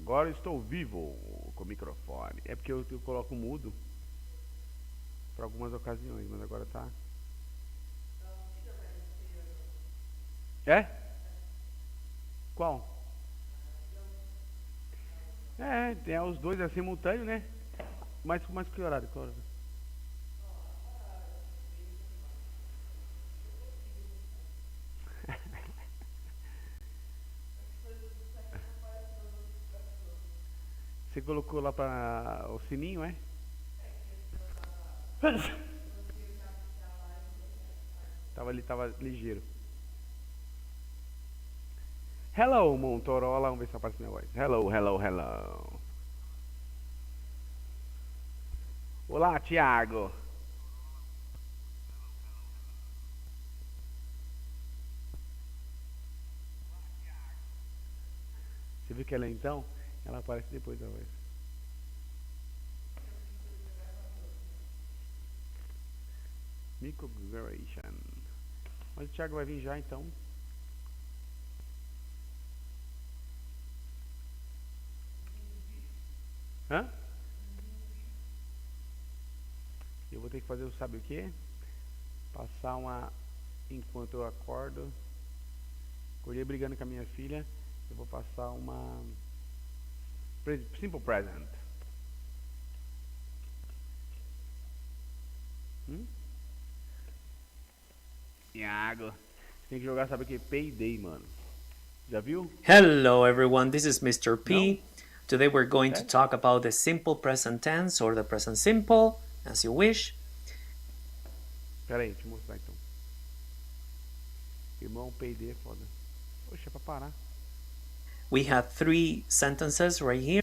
Agora eu estou vivo com o microfone. É porque eu coloco mudo para algumas ocasiões, mas agora tá. É? Qual? É, tem os dois é simultâneo, né? Mas que horário? Que horário? Você colocou lá para o sininho, é? Tava ligeiro. Hello, Montorola. Vamos ver se aparece minha voz. Hello, hello, hello. Olá, Thiago. Você viu que ela é então? Ela aparece depois da voz. Microgeration. Mas o Thiago vai vir já então. Hã? Eu vou ter que fazer, sabe o que? Passar uma. Enquanto eu acordo. Acordei brigando com a minha filha. Eu vou passar uma. Simple present. Hum? Thiago. Tem que jogar, sabe o que? Payday, mano. Já viu? Hello everyone, this is Mr. Não? P. Today we're going to Sério? talk about the simple present tense or the present simple, as you wish. Pera aí, deixa eu mostrar então. Irmão, Payday é foda. Poxa, é pra parar. We have three sentences right here.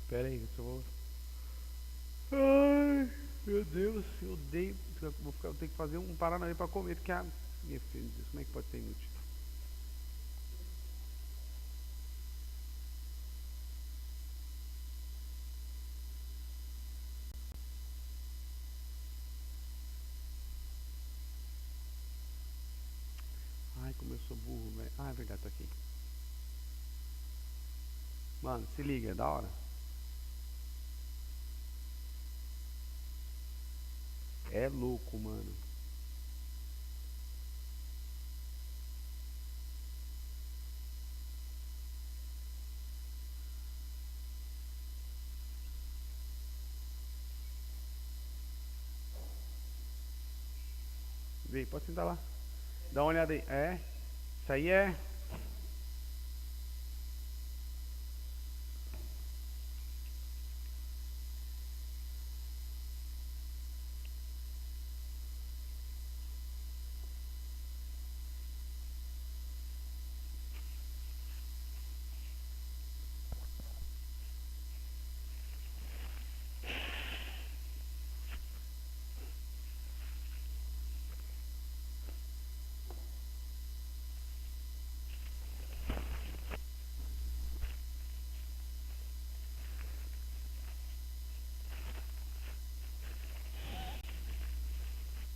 Pera aí, eu vou. Ai, meu Deus, eu odeio. Eu tenho que fazer um Paranauê pra comer, porque a. Minha filha, como é que pode ser inútil? Ai, como eu sou burro, velho. Ah, é verdade, tá aqui. Mano, se liga, é da hora. É louco, mano. Vem, pode sentar lá. Dá uma olhada aí. É? Isso aí é.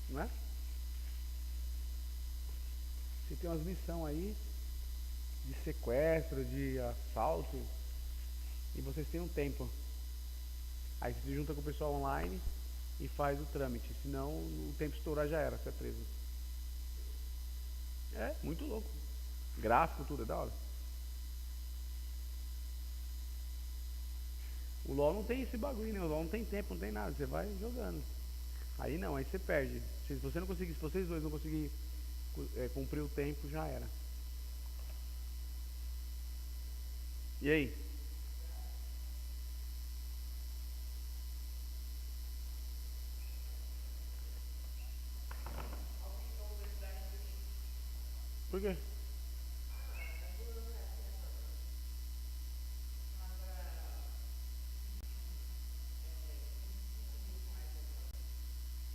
Não é? Você tem umas missões aí de sequestro, de assalto. E vocês têm um tempo. Aí você se junta com o pessoal online e faz o trâmite. Senão o tempo estourar já era, você é preso. É, muito louco. Gráfico, tudo, é da hora. O LoL não tem esse bagulho, né? O LoL não tem tempo, não tem nada. Você vai jogando. Aí não, aí você perde. Se você não conseguir, se vocês dois não conseguir cumprir o tempo, já era. E aí? Por quê?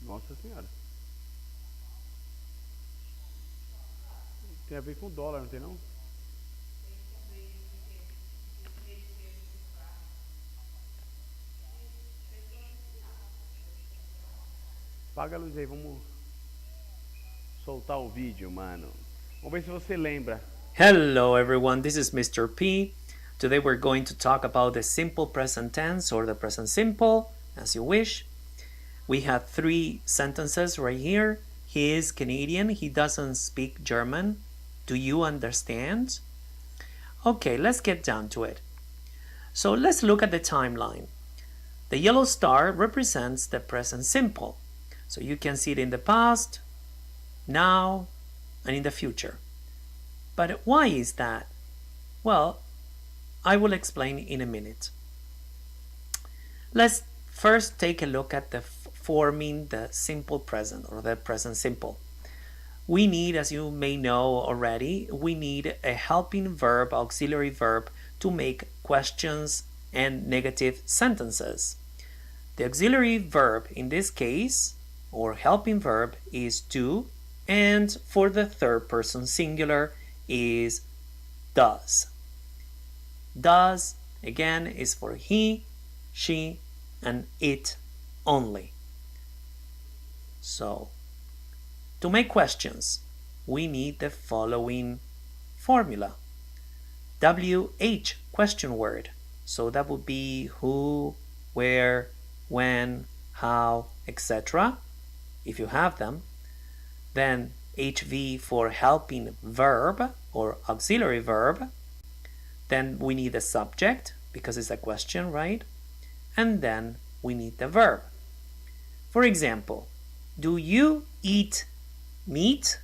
Nossa senhora. Tem a ver com dólar, não tem não? Apaga a luz aí, vamos soltar o vídeo, mano. Vamos ver se você lembra. Hello everyone, this is Mr. P. Today we're going to talk about the simple present tense or the present simple, as you wish. We have 3 sentences right here. He is Canadian, he doesn't speak German. Do you understand? Okay, let's get down to it. So let's look at the timeline. The yellow star represents the present simple. So you can see it in the past, now, and in the future. But why is that? Well, I will explain in a minute. Let's first take a look at the forming the simple present or the present simple. We need, as you may know already, we need a helping verb, auxiliary verb, to make questions and negative sentences. The auxiliary verb in this case, or helping verb, is do, and for the third person singular is does. Does, again, is for he, she, and it only. So, to make questions, we need the following formula. WH, question word. So that would be who, where, when, how, etc. If you have them. Then HV for helping verb or auxiliary verb. Then we need the subject because it's a question, right? And then we need the verb. For example, do you eat meat?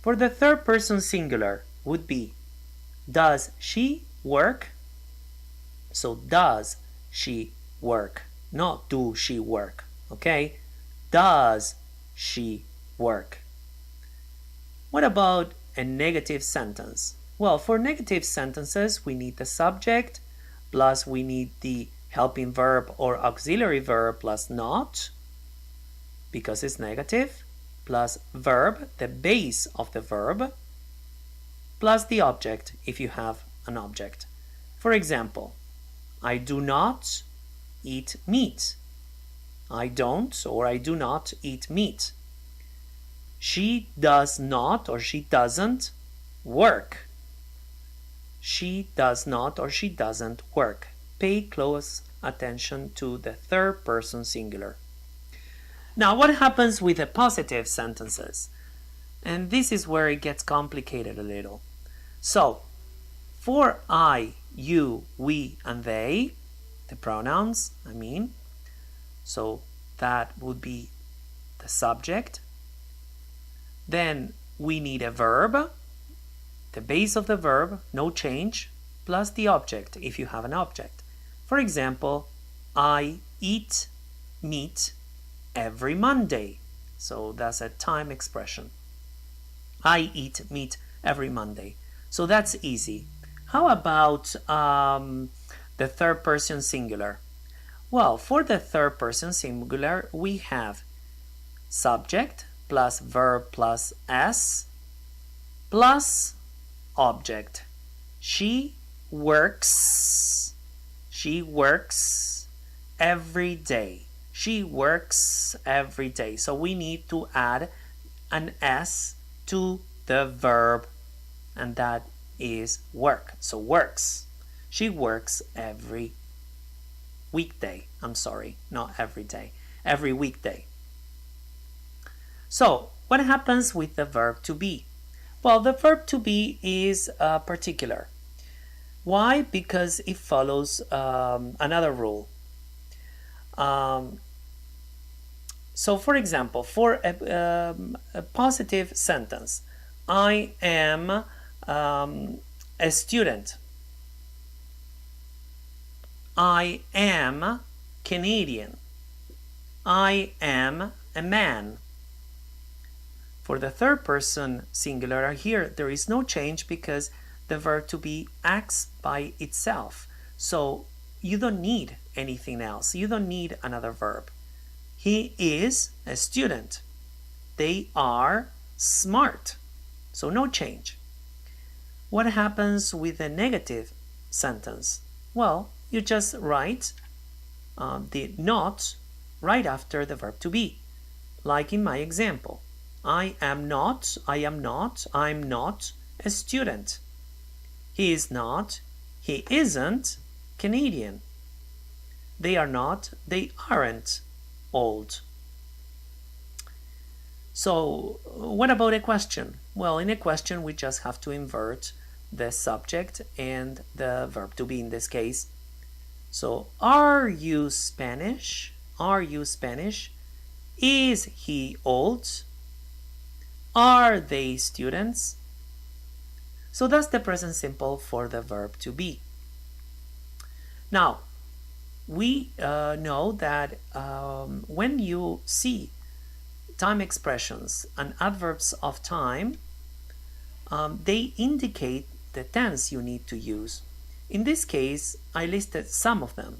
For the third person singular would be, does she work? So does she work, not do she work, okay? Does she work? What about a negative sentence? Well, for negative sentences, we need the subject, plus we need the helping verb or auxiliary verb plus not, because it's negative, plus verb, the base of the verb, plus the object if you have an object. For example, I do not eat meat. I don't or I do not eat meat. She does not or she doesn't work. She does not or she doesn't work. Pay close attention to the third person singular. Now, what happens with the positive sentences? And this is where it gets complicated a little. So, for I, you, we, and they, the pronouns, so that would be the subject. Then we need a verb, the base of the verb, no change, plus the object if you have an object. For example, I eat meat every Monday. So that's a time expression. I eat meat every Monday. So that's easy. How about the third person singular? Well, for the third person singular, we have subject plus verb plus s plus object. She works. She works every day. She works every day. So we need to add an s to the verb, and that is work. So works. She works every weekday. Not every day. Every weekday. So what happens with the verb to be? Well, the verb to be is particular. Why? Because it follows another rule. So for example, for a positive sentence, I am a student. I am Canadian. I am a man. For the third person singular here, there is no change because the verb to be acts by itself. So you don't need anything else. You don't need another verb. He is a student. They are smart. So no change. What happens with a negative sentence? Well, you just write the not right after the verb to be. Like in my example, I'm not a student. He is not, he isn't Canadian. They are not, they aren't old. So what about a question? Well, in a question we just have to invert the subject and the verb to be in this case. So, are you Spanish? Are you Spanish? Is he old? Are they students? So that's the present simple for the verb to be. Now, we know that when you see time expressions and adverbs of time, they indicate the tense you need to use. In this case, I listed some of them.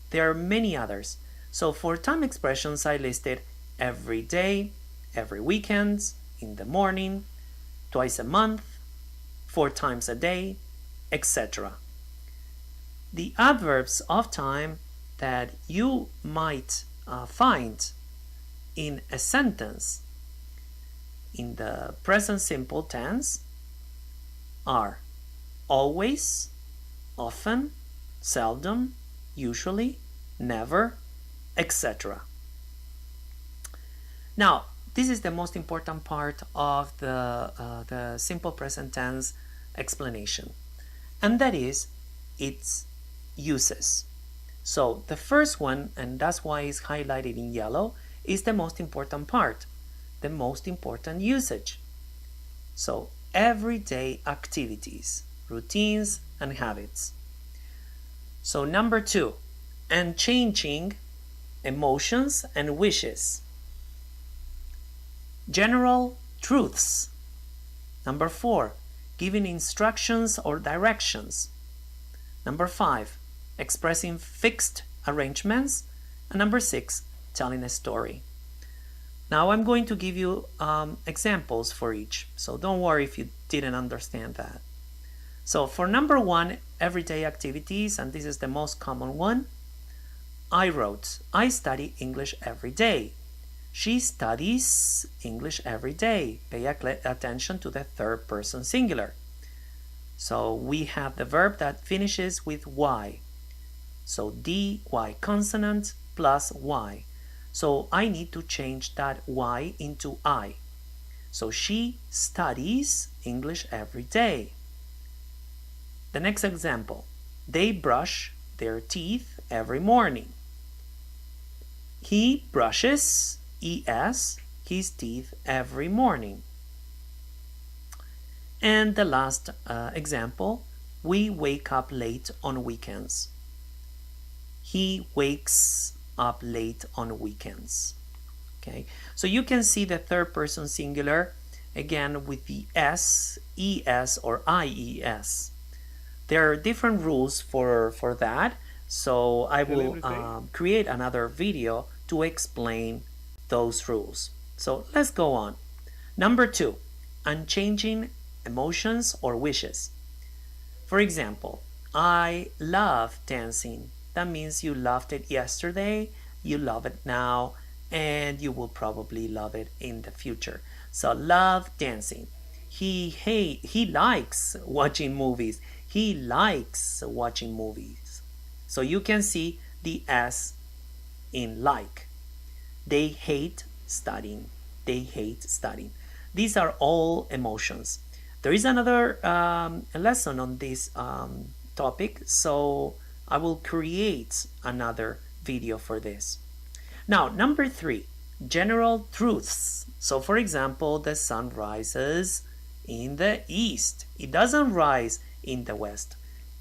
There are many others. So for time expressions, I listed every day, every weekend, in the morning, twice a month, 4 times a day, etc. The adverbs of time that you might find in a sentence in the present simple tense are always, often, seldom, usually, never, etc. Now, this is the most important part of the simple present tense explanation, and that is its uses. So the first one, and that's why it's highlighted in yellow, is the most important part, the most important usage. So everyday activities, routines, and habits. So number 2, and changing emotions and wishes. General truths. Number 4, giving instructions or directions. Number 5, expressing fixed arrangements. And number 6, telling a story. Now I'm going to give you examples for each, so don't worry if you didn't understand that. So for number 1, everyday activities, and this is the most common one, I wrote, I study English every day. She studies English every day. Pay attention to the third person singular. So we have the verb that finishes with Y. So dy consonant plus Y. So I need to change that Y into I. So she studies English every day. The next example, they brush their teeth every morning. He brushes, ES, his teeth every morning. And the last example, we wake up late on weekends. He wakes up late on weekends. Okay, so you can see the third person singular again with the S, ES, or IES. There are different rules for that, so I will create another video to explain those rules. So let's go on. Number 2, unchanging emotions or wishes. For example, I love dancing. That means you loved it yesterday, you love it now, and you will probably love it in the future. So love dancing. He likes watching movies. He likes watching movies. So you can see the S in like. They hate studying. They hate studying. These are all emotions. There is another lesson on this topic, so I will create another video for this. Now, number 3, general truths. So for example, the sun rises in the east. It doesn't rise in the west.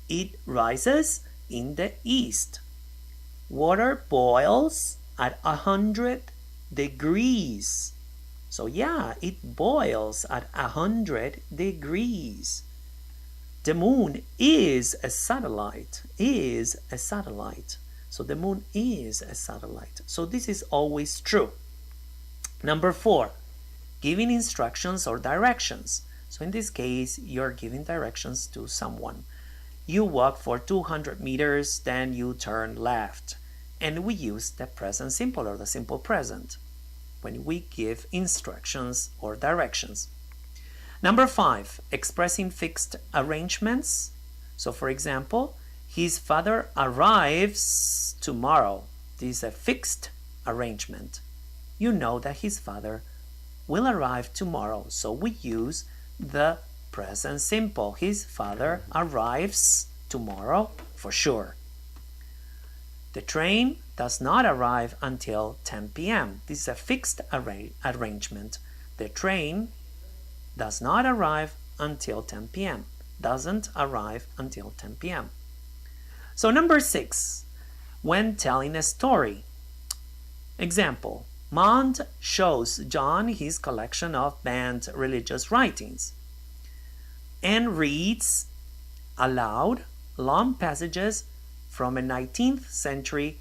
It rises in the east. Water boils at 100 degrees. So yeah, it boils at 100 degrees. The moon is a satellite, So the moon is a satellite. So this is always true. Number 4, giving instructions or directions. So in this case, you're giving directions to someone. You walk for 200 meters, then you turn left. And we use the present simple or the simple present when we give instructions or directions. Number 5, expressing fixed arrangements. So for example, his father arrives tomorrow. This is a fixed arrangement. You know that his father will arrive tomorrow, so we use the present simple. His father arrives tomorrow for sure. The train does not arrive until 10 p.m. This is a fixed arrangement. The train does not arrive until 10 p.m. Doesn't arrive until 10 p.m. So number 6, when telling a story. Example, Mond shows John his collection of banned religious writings and reads aloud long passages from a 19th century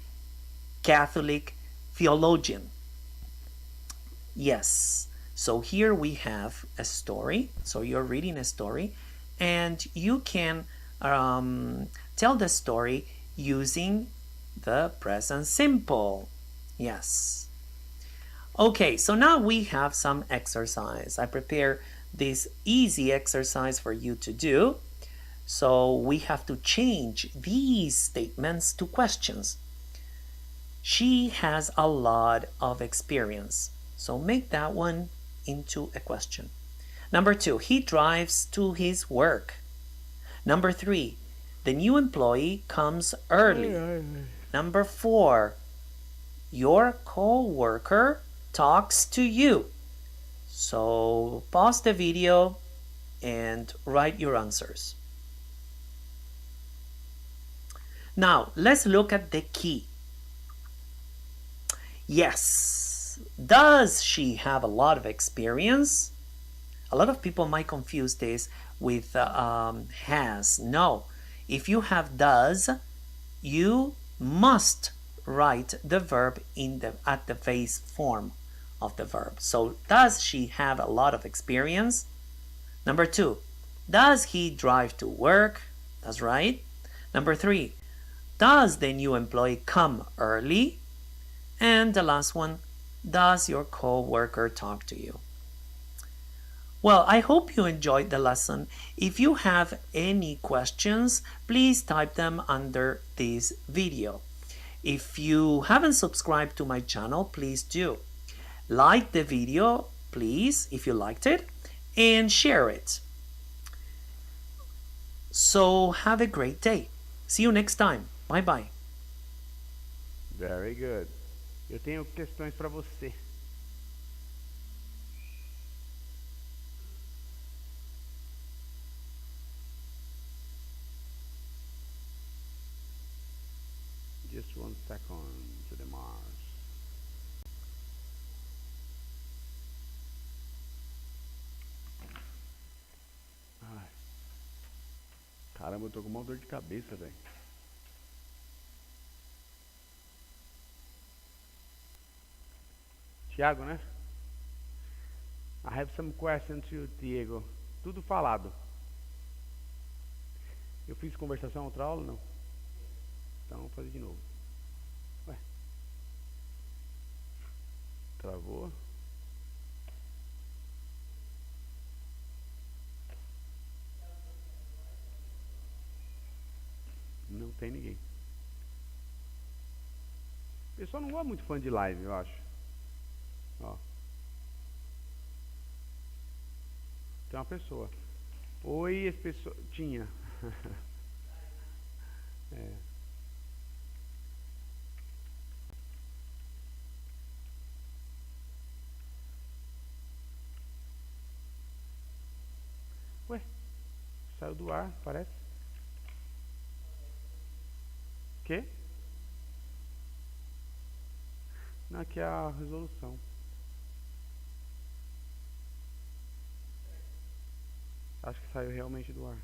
Catholic theologian. Yes, so here we have a story. So you're reading a story and you can tell the story using the present simple. Yes. Okay, so now we have some exercise. I prepare this easy exercise for you to do. So we have to change these statements to questions. She has a lot of experience. So make that one into a question. Number 2, he drives to his work. Number 3, the new employee comes early. Number 4, your co-worker talks to you. So pause the video and write your answers. Now let's look at the key. Yes, does she have a lot of experience? A lot of people might confuse this with has. No, if you have does, you must write the verb at the base form of the verb. So does she have a lot of experience? Number 2, does he drive to work? That's right. Number 3, does the new employee come early? And the last one, does your co-worker talk to you? Well, I hope you enjoyed the lesson. If you have any questions, please type them under this video. If you haven't subscribed to my channel, please do. Like the video, please, if you liked it, and share it. So have a great day. See you next time. Bye-bye. Very good. Eu tenho questões para você. Just 1 second to the Mars. Ai. Caramba, eu tô com uma dor de cabeça, velho. Tiago, né? I have some questions to you, Diego. Tudo falado. Eu fiz conversação outra aula, não? Então, vou fazer de novo. Ué. Travou. Não tem ninguém. O pessoal não é muito fã de live, eu acho. Ó. Tem uma pessoa. Oi, esse pessoa. Tinha. É. Ué, saiu do ar, parece. Quê? Não, aqui é a resolução. Acho que saiu realmente do ar.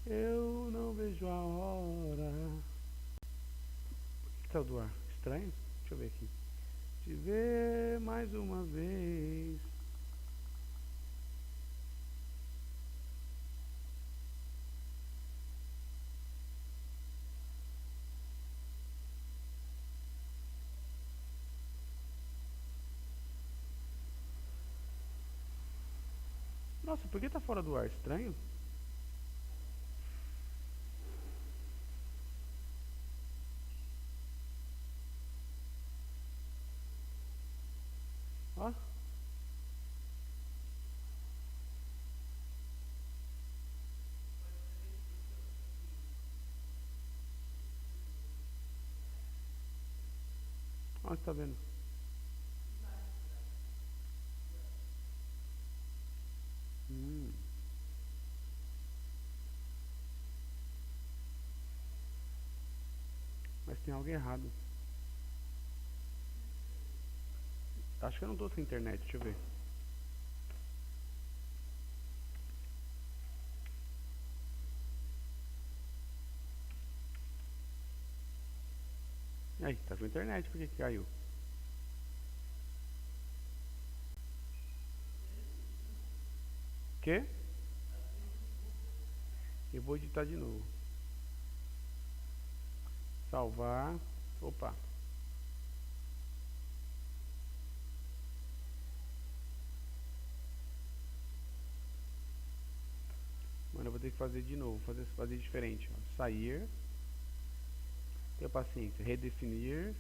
Eu não vejo a hora saiu do ar? Estranho? Deixa eu ver aqui. Te ver mais uma vez. Nossa, por que tá fora do ar? Estranho? Ó. Onde você tá vendo? Hum. Mas tem algo errado. Acho que eu não tô sem internet, deixa eu ver. E aí, tá com internet, por que que caiu? Quê? Eu vou editar de novo. Salvar. Opa. Mano, eu vou ter que fazer de novo, fazer diferente. Ó. Sair. Ter paciência. Redefinir.